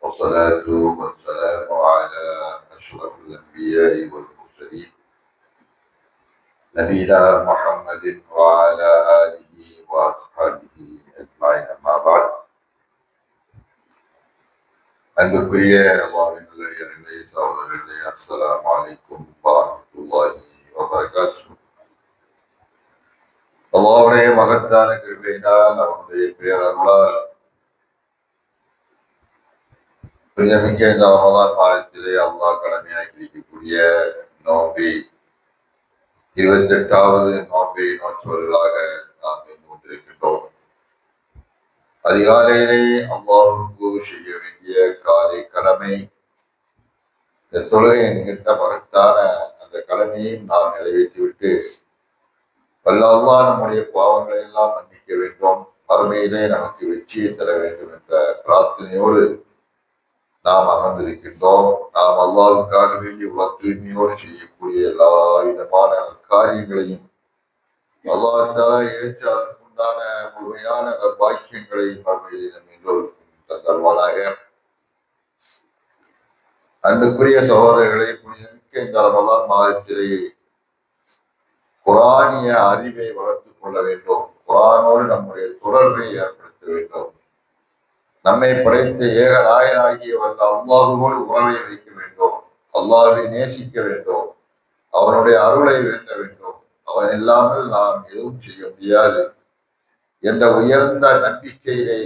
والصلاة والسلام على أشرف الأنبياء والمرسلين نبينا محمد وعلى آله وأصحابه أجمعين أما بعد அன்புக்குரிய அல்லாஹ்வின் நல்லடியார்களே சகோதரர்களே அஸ்ஸலாமு அலைக்கும் வரஹ்மத்துல்லாஹி வபரகாத்துஹு. அல்லாஹ்வுடைய மகத்தான கிருபையினால் அவனுடைய பேரருளால் மிக இந்த ரமலான் மாதத்திலே அல்லாஹ் கடமையாக்கி இருக்கக்கூடிய நோன்பை 28வது நோன்பை நோற்றவர்களாக நாம் கொண்டிருக்கின்றோம். அதிகாலையிலே அல்லாஹ்வுக்கு செய்ய வேண்டிய காலை கடமை, இந்த தொழுகை என்கின்ற மகத்தான அந்த கடமையை நாம் நிறைவேற்றிவிட்டு வல்ல அல்லாஹ் நம்முடைய பாவங்களை எல்லாம் மன்னிக்க வேண்டும், மறுமையிலே நமக்கு வெற்றியை தர வேண்டும் என்ற பிரார்த்தனையோடு நாம் அமர்ந்திருக்கின்றோம். நாம் அல்லாஹ்வுக்காக வேண்டிய தூய்மையோடு செய்யக்கூடிய எல்லா விதமான காரியங்களையும் அல்லாஹ் ஏற்று அதற்குண்டான முழுமையான பாக்கியங்களையும் மறுமையிலே நம் எல்லோருக்கும் தந்தருவானாக. அன்புக்குரிய சகோதரர்களை, புனிதமிக்க இந்த ரமலான் மாதத்திலேயே குரானிய அறிவை வளர்த்துக் கொள்ள வேண்டும், குரானோடு நம்முடைய தொடர்பை ஏற்படுத்த வேண்டும், நம்மை படைத்த ஏக நாயனாகிய வல்ல அல்லாஹுவோடு உறவை வைக்க வேண்டும், அல்லாஹ்வை நேசிக்க வேண்டும், அவனுடைய அருளை வேண்ட வேண்டும். அவன் இல்லாமல் நாம் எதுவும் செய்ய முடியாது என்ற உயர்ந்த நம்பிக்கையிலே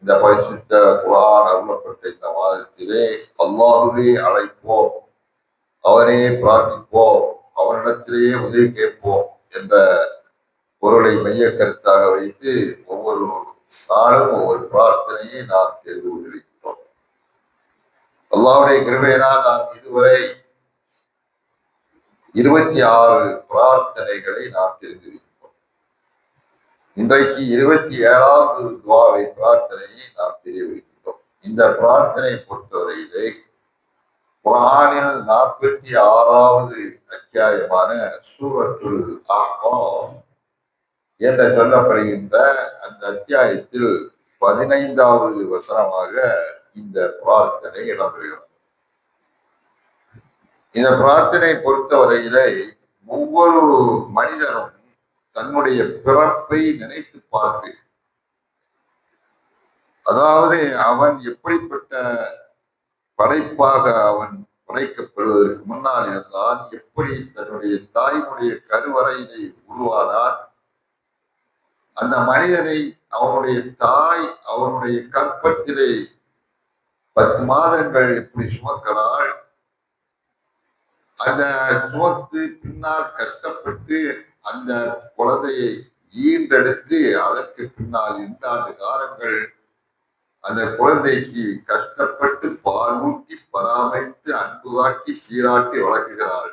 இந்த பரிசுத்த குர்ஆன் அருளப்பட்ட இந்த மாதத்திலே அல்லாஹ்வை அழைப்போம், அவனே பிரார்த்திப்போம், அவனிடத்திலேயே உதவி கேட்போம் என்ற பொருளை மைய கருத்தாக வைத்து ஒவ்வொரு நாளும் ஒவ்வொரு பிரார்த்தனையை நாம் தெரிந்து கொண்டிருக்கிறோம். அல்லாஹ்வுடைய கிருபையினால் நாம் இதுவரை 26 பிரார்த்தனைகளை நாம் தெரிந்திருக்கிறோம். இன்றைக்கு 27வது துஆவை பிரார்த்தனையை நாம் தெரியவிருக்கிறோம். இந்த பிரார்த்தனை பொறுத்தவரையிலே குர்ஆனில் 46வது அத்தியாயமான சூரத்துல் அஹ்காஃப் என்று சொல்லப்படுகின்ற அந்த அத்தியாயத்தில் 15வது வசனமாக இந்த பிரார்த்தனை இடம்பெறுகிறது. இந்த பிரார்த்தனை பொறுத்தவரையிலே ஒவ்வொரு மனிதனும் தன்னுடைய பிறப்பை நினைத்து பார்த்து, அதாவது அவன் எப்படிப்பட்ட படைப்பாக அவன் படைக்கப்படுவதற்கு முன்னால் இருந்தால், எப்படி தன்னுடைய தாயினுடைய கருவறையினை உருவானார், அந்த மனிதனை அவனுடைய தாய் அவனுடைய கற்பத்திலே 10 மாதங்கள் எப்படி சுமக்கிறாள், அந்த சுமத்து பின்னால் கஷ்டப்பட்டு அந்த குழந்தையை ஈண்டெடுத்து அதற்கு பின்னால் 2 ஆண்டு காலங்கள் அந்த குழந்தைக்கு கஷ்டப்பட்டு பால் ஊட்டி பராமரித்து அன்பு காட்டி சீராட்டி வளர்க்கிறாள்.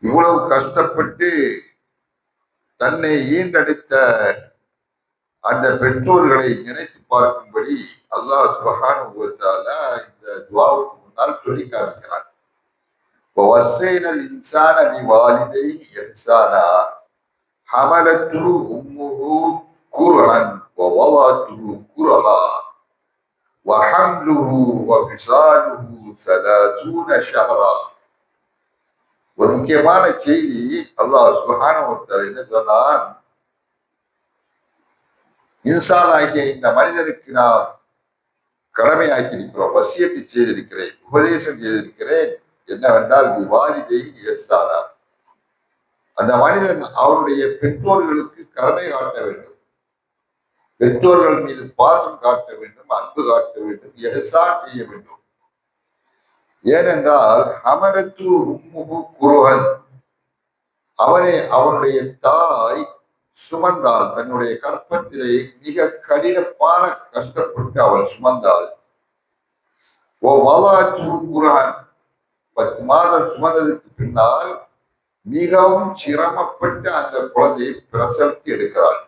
இவ்வளவு கஷ்டப்பட்டு தன்னை ஈண்டெடுத்த அந்த பெற்றோர்களை நினைத்து பார்க்கும்படி அல்லாஹ் சுப்ஹானஹு வ தஆலா இந்த துஆவுக்கு முன்னால் சொல்லி காமிக்கிறார். வஸைனல் இன்சான பிவாலிதைஹி இஹ்சானா ஹமலத்துஹு உம்முஹு குர்ஹன் வ வலதுஹு குர்ஹா வ ஹம்லுஹு வ ஃபிசாலுஹு 30 ஷஹரா. ஒரு முக்கியமான செய்தி அல்லாஹ் சுப்ஹானஹு வ தஆலா என்ன சொன்னான், இன்சான் ஆகிய இந்த மனிதனுக்கு நாம் கடமையாக்கி இருக்கிறோம், வசியத்தை செய்திருக்கிறேன், உபதேசம் செய்திருக்கிறேன். என்னவென்றால் விவாதிதை இஹ்சானா, அந்த மனிதன் அவருடைய பெற்றோர்களுக்கு கடமை காட்ட வேண்டும், பெற்றோர்கள் மீது பாசம் காட்ட வேண்டும், அன்பு காட்ட வேண்டும், இஹ்சான் செய்ய வேண்டும். ஏனென்றால் ஹமலத்து உம்முஹு குர்ஹன், அவனுடைய தாய் சுமந்தாள், தன்னுடைய கற்பத்திலே மிக கடினமான கஷ்டப்பட்டு அவள் சுமந்தாள். குரான் 10 மாதம் சுமந்ததுக்கு பின்னால் மிகவும் சிரமப்பட்டு அந்த குழந்தையை பிரசவித்து எடுக்கிறாள்.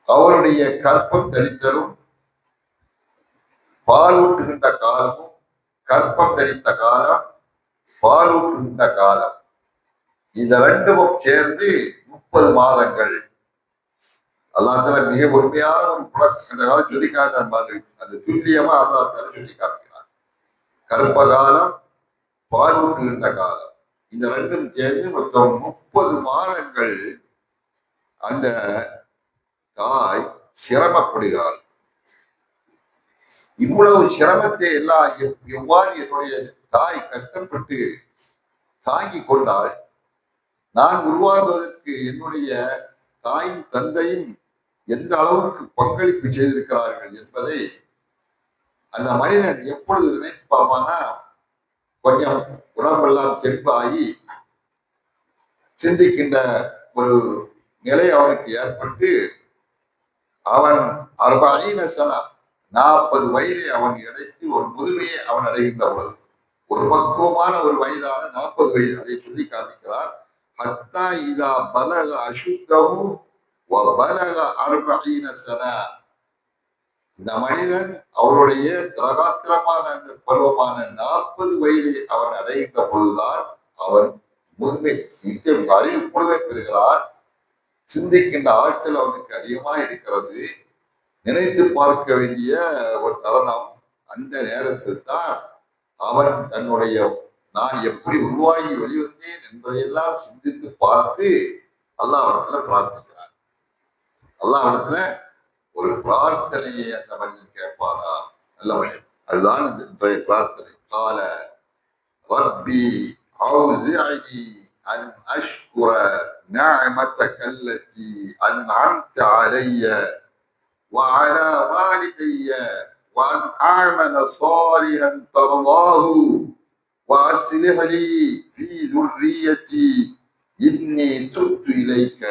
அவருடைய கற்பம் தரித்தலும் பாலூட்டுகின்ற காலமும், கற்பம் தரித்த காலம், பாலூட்டுகின்ற காலம், இந்த ரெண்டும் சேர்ந்து 30 மாதங்கள். அல்லாஹ் மிக பொறுமையான ஒரு புலக்கு அந்த காலம் சொல்லி அந்த துல்லியமா அல்லாஹ் சொல்லி காமிக்கிறார். கற்ப காலம், பாலூட்டுகின்ற காலம், இந்த ரெண்டும் சேர்ந்து மொத்தம் 30 மாதங்கள் அந்த தாய் சிரமப்படுகிறாள். இவ்வளவு சிரமத்தை எல்லாம் எவ்வாறு என்னுடைய தாய் கஷ்டப்பட்டு தாங்கிக் கொண்டாள், நான் உருவாகுவதற்கு என்னுடைய தாயும் தந்தையும் எந்த அளவுக்கு பங்களிப்பு செய்திருக்கிறார்கள் என்பதை அந்த மனிதன் எப்பொழுது நினைப்பாமானா, கொஞ்சம் உடம்பெல்லாம் தெம்பாகி சிந்திக்கின்ற ஒரு நிலை அவனுக்கு ஏற்பட்டு அவன் 40 வயதை அவன் எடைத்து ஒரு முதுமையை அவன் அடைகின்ற பொழுது, ஒரு பக்குவமான ஒரு வயதான 40 வயது, அதை சொல்லி காமிக்கிறார். ஹத்தா இதா பலக அசுத்தமு பலக 40 சனா. இந்த மனிதன் அவருடைய திரகாத்திரமான அந்த பருவமான 40 வயதை அவன் அடைகின்ற பொழுதுதான் அவன் முதுமை அறிவு முழுமை பெறுகிறார். சிந்திக்கின்ற ஆட்கள் அவனுக்கு அதிகமாக இருக்கிறது. நினைத்து பார்க்க வேண்டிய ஒரு தருணம். அந்த நேரத்தில் தான் அவன் தன்னுடைய நான் எப்படி உருவாகி வெளிவந்தேன் என்பதையெல்லாம் சிந்தித்து பார்த்து அல்லாஹ்விடத்துல பிரார்த்திக்கிறான். அல்லாஹ்விடத்துல ஒரு பிரார்த்தனையை அந்த மனிதன் கேட்பானா? நல்ல மனிதன். அதுதான் இந்த பிரார்த்தனை. கால ரப்பி அவுஸிஅனி அன் அஷ்குர நிஅமதக அல்லதி அன்அம்த அலைய وعلى والدي وأن أعمل صالحا ترضاه وأصلح لي في ذريتي إني تبت إليك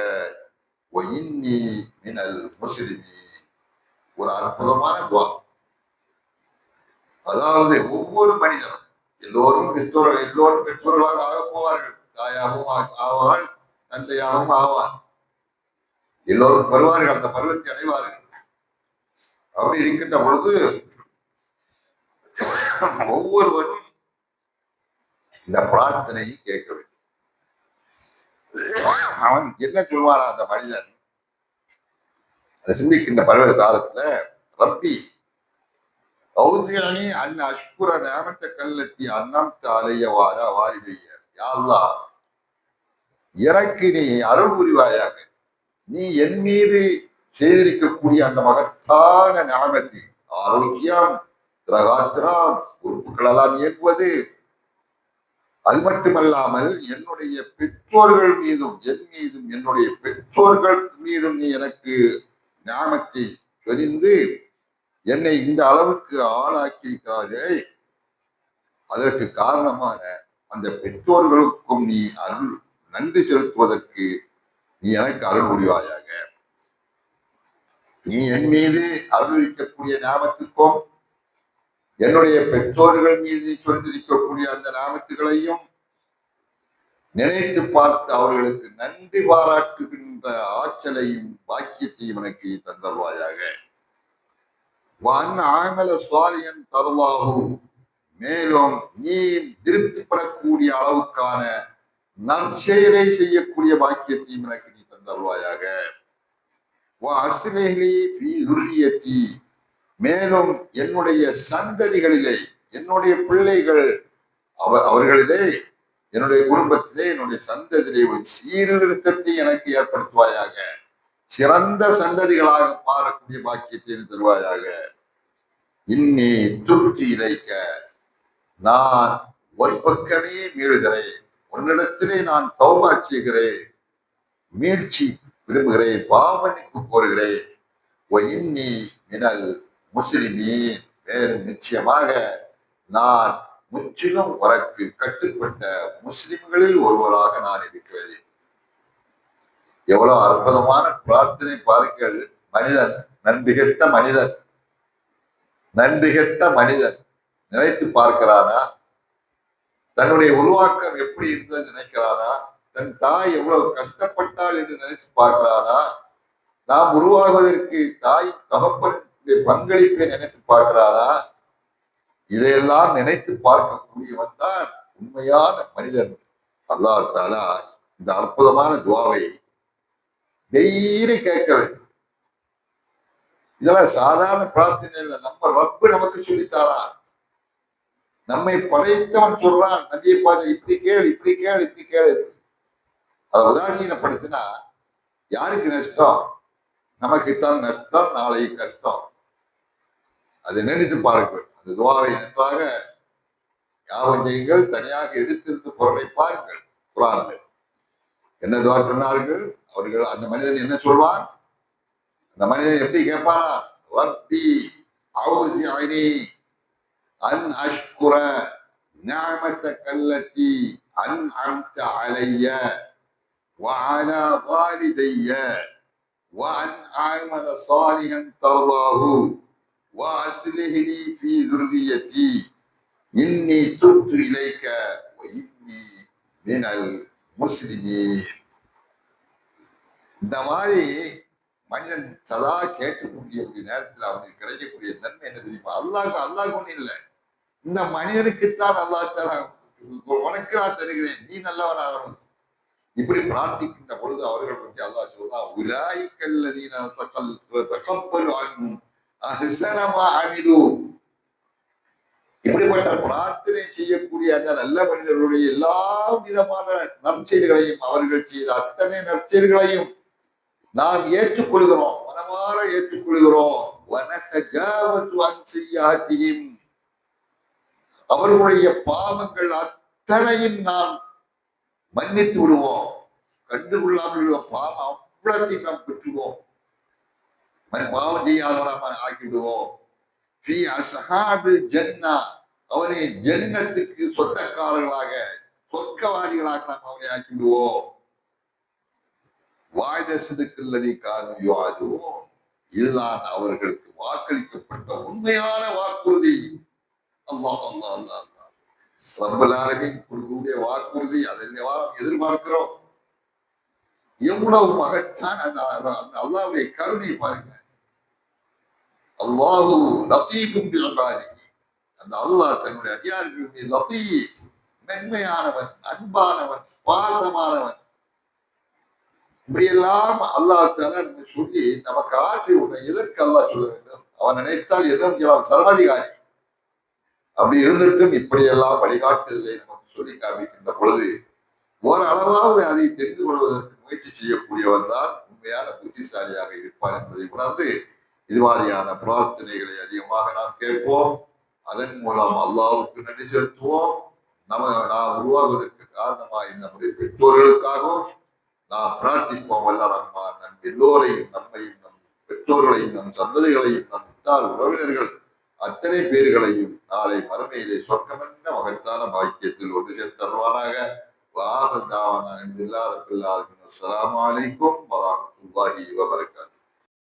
وإني من المسلمين. ஒரு அற்புதமான துவா. அதாவது ஒவ்வொரு மனிதனும் எல்லோரும் பெற்றோர்களாக ஆக போவார்கள். தாயாகவும் ஆவாள், தந்தையாகவும் ஆவார். எல்லோரும் வருவார்கள், அந்த பருவத்தை அடைவார்கள். அப்படி இருக்கின்ற பொழுது ஒவ்வொருவரும் இந்த பிரார்த்தனையை கேட்க வேண்டும். அவன் என்ன சொல்வானா அந்த மனிதன் அதை சிந்திக்கின்ற பருவ காலத்துல, ரப்பி அவுஸிஅனி அன் அஷ்குர நிஅமதக அல்லதி அன்அம்த அலைய வஅலா வாலிதைய. யா அல்லாஹ், எனக்கு நீ அருள் புரிவாயாக. நீ என் மீது செய்திருக்கக்கூடிய அந்த மகத்தான ஞானத்தை, ஆரோக்கியம், திரகாத்திரம், உறுப்புகள் எல்லாம் இயக்குவது, அது மட்டுமல்லாமல் என்னுடைய பெற்றோர்கள் மீதும் என் மீதும் என்னுடைய பெற்றோர்கள் மீதும் நீ எனக்கு ஞானத்தை தெரிந்து என்னை இந்த அளவுக்கு ஆளாக்கி இருக்கிறார்கள். அதற்கு காரணமான அந்த பெற்றோர்களுக்கும் நீ அருள் நன்றி செலுத்துவதற்கு நீ எனக்கு அருள் புரிவாயாக. நீ என் மீது அருளிக்கக்கூடிய ஞாபகத்துக்கும் என்னுடைய பெற்றோர்கள் மீது சொல்லிருக்கக்கூடிய அந்த ஞாபகத்துகளையும் நினைத்து பார்த்து அவர்களுக்கு நன்றி பாராட்டுகின்ற ஆற்றலையும் பாக்கியத்தையும் எனக்கு தந்தருவாயாக. மேலும் நீ திருப்திப்படக்கூடிய அளவுக்கான நற்செயலை செய்யக்கூடிய பாக்கியத்தையும் எனக்கு நீ தந்தருவாயாக. மேலும் என்னுடைய சந்ததிகளிலே, என்னுடைய பிள்ளைகள் அவர்களிலே, என்னுடைய குடும்பத்திலே, என்னுடைய சந்ததியிலே ஒரு சீர்திருத்தத்தை எனக்கு ஏற்படுத்துவாயாக. சிறந்த சந்ததிகளாக மாறக்கூடிய பாக்கியத்தை தருவாயாக. இன்னி துருத்தி இழைக்க நான் ஒரு பக்கமே மீளுகிறேன். உன்னிடத்திலே நான் தௌபா செய்கிறேன், மீட்சி விரும்புகிறேன், பாவனிப்பு கோருகிறேன். இன்னி மினல் முஸ்லிமீன், வேறு நிச்சயமாக நான் முற்றிலும் உனக்கு கட்டுப்பட்ட முஸ்லிம்களில் ஒருவராக நான் இருக்கிறேன். எவ்வளவு அற்புதமான பிரார்த்தனை பாருங்கள். மனிதன், நன்றி கெட்ட மனிதன், நன்றி கெட்ட மனிதன் நினைத்து பார்க்கிறானா? தன்னுடைய உருவாக்கம் எப்படி இருந்தது நினைக்கிறானா? தன் தாய் எவ்வளவு கஷ்டப்பட்டாள் என்று நினைத்து பார்க்கிறானா? நாம் உருவாகுவதற்கு தாய் தகப்பனுடைய பங்களிப்பை நினைத்து பார்க்கிறானா? இதையெல்லாம் நினைத்து பார்க்கக்கூடியவன் தான் உண்மையான மனிதன். அல்லாஹ் தஆலா இந்த அற்புதமான துவாவை டெய்லி கேட்க வேண்டும். இதெல்லாம் சாதாரண பிரார்த்தனை இல்லை. நம்ம ரப்பு நமக்கு சொல்லித்தாரா? நம்மை படைத்தவன் சொல்றான், நபியை பார்த்து இப்படி கேள், இப்படி கேள், இப்படி கேள். அதை உதாசீனப்படுத்தினா யாருக்கு நஷ்டம்? நமக்குத்தான் நஷ்டம், நாளை கஷ்டம். அதை நினைத்து பார்க்க அந்த துவாவை நன்றாக ஞாபகம் செய்யுங்கள். தனியாக எடுத்திருந்து பொருளை பாருங்கள். குர்ஆன்ல என்ன துவா சொன்னார்கள் அவர்கள்? அந்த மனிதன் என்ன சொல்வான்? அந்த மனிதன் எப்படி கேட்பானா? ரப்பி அவுஸிஅனி அன் அஷ்குர நிஅமத்தக அல்லதி அன்அம்த அலைய வஅலா வாலிதைய وأن أعمل صالحا ترضاه وأصلح لي في ذريتي إني تبت إليك وإني من المسلمين. இந்த மாதிரி மனிதன் சதா கேட்கக்கூடிய நேரத்தில் அவனுக்கு கிடைக்கக்கூடிய நன்மை என்ன தெரியுமா? அல்லாஹ் ஒண்ணு இல்லை, இந்த மனிதனுக்குத்தான் அல்லாஹ் தர, உனக்கு நான் தருகிறேன், நீ நல்லவனாகணும். இப்படி பிரார்த்திக்கின்ற பொழுது அவர்கள் பற்றி அல்லாஹ் சொல்றான், உலாயிக்கல்லதீன தகப்பலு அன்ஹும் அஹ்ஸன மா அமிலு. இப்படிப்பட்ட பிரார்த்தனை செய்யக்கூடிய அந்த நல்ல மனிதர்களுடைய எல்லா விதமான நற்செயல்களையும், அவர்கள் செய்த அத்தனை நற்செயல்களையும் நாம் ஏற்றுக்கொள்கிறோம், மனமாற ஏற்றுக்கொள்கிறோம். வனதஜாவஸு அன் செய்யாத்திஹிம், அவர்களுடைய பாவங்கள் அத்தனையும் நாம் மன்னித்து விடுவோம், கண்டுகொள்ளாமல் விடுவோம். பாவம் அவ்வளத்தையும் நாம் பெற்றுவோம், பாவம் செய்யாதவராக ஆக்கிவிடுவோம். ஃபீ அஸ்ஹாபில் ஜன்னா, அவனை ஜன்னத்துக்கு சொந்தக்காரர்களாக, சொர்க்கவாதிகளாக நாம் அவனை ஆக்கிவிடுவோம். வாய்த சிதுக்குள்ளதை காணும் யுஆதுவோம், இதுதான் அவர்களுக்கு வாக்களிக்கப்பட்ட உண்மையான வாக்குறுதி. அல்லாஹ் அல்லாஹ் அல்லாஹ் ரப்பல் ஆலமீன் கொடுக்கக்கூடிய வாக்குறுதி. அதை எதிர்பார்க்கிறோம். எவ்வளவு மகத்தான் அந்த அல்லாஹ்வுடைய கருணை பாருங்க. அல்லாஹு லத்தீஃபும் பிஇபாதிஹி, அந்த அல்லாஹ் தன்னுடைய அடியார்களுடைய லத்தீஃப், மென்மையானவன், அன்பானவன், பாசமானவன். இப்படியெல்லாம் அல்லாஹ் தஆலா சொல்லி நமக்கு ஆசை உள்ள. எதற்கு அல்லாஹ் சொல்ல வேண்டும்? அவன் நினைத்தால் எதுவும் சர்வாதிகாரி. அப்படி இருந்துட்டும் இப்படியெல்லாம் வழிகாட்டுதலை நமக்கு சொல்லி காமிக்கின்ற பொழுது ஓரளவாவது அதை தெரிந்து கொள்வதற்கு முயற்சி செய்யக்கூடியவன் தான் உண்மையான புத்திசாலியாக இருப்பார் என்பதை உணர்ந்து இது மாதிரியான பிரார்த்தனைகளை அதிகமாக நாம் கேட்போம். அதன் மூலம் அல்லாஹ்வுக்கு நன்றி செலுத்துவோம். நாம் உருவாகுவதற்கு காரணமாக நம்முடைய பெற்றோர்களுக்காகவும் நாம் பிரார்த்திப்போம். வல்ல ரஹ்மான் நம் எல்லோரையும், நம்மையும், நம் பெற்றோர்களையும், நம் சந்ததிகளையும், நம் உற்றார் உறவினர்கள் அத்தனை பேர்களையும் நாளை மறுமையிலே சொர்க்கமென்ற மகத்தான பாக்கியத்தில் ஒன்று சேர்த்தருவானாக. வாஹர் தாவானா அல்ஹம்துலில்லாஹி ரப்பில் ஆலமீன். அஸ்ஸலாமு அலைக்கும் வரஹ்மத்துல்லாஹி வபரகாத்துஹு.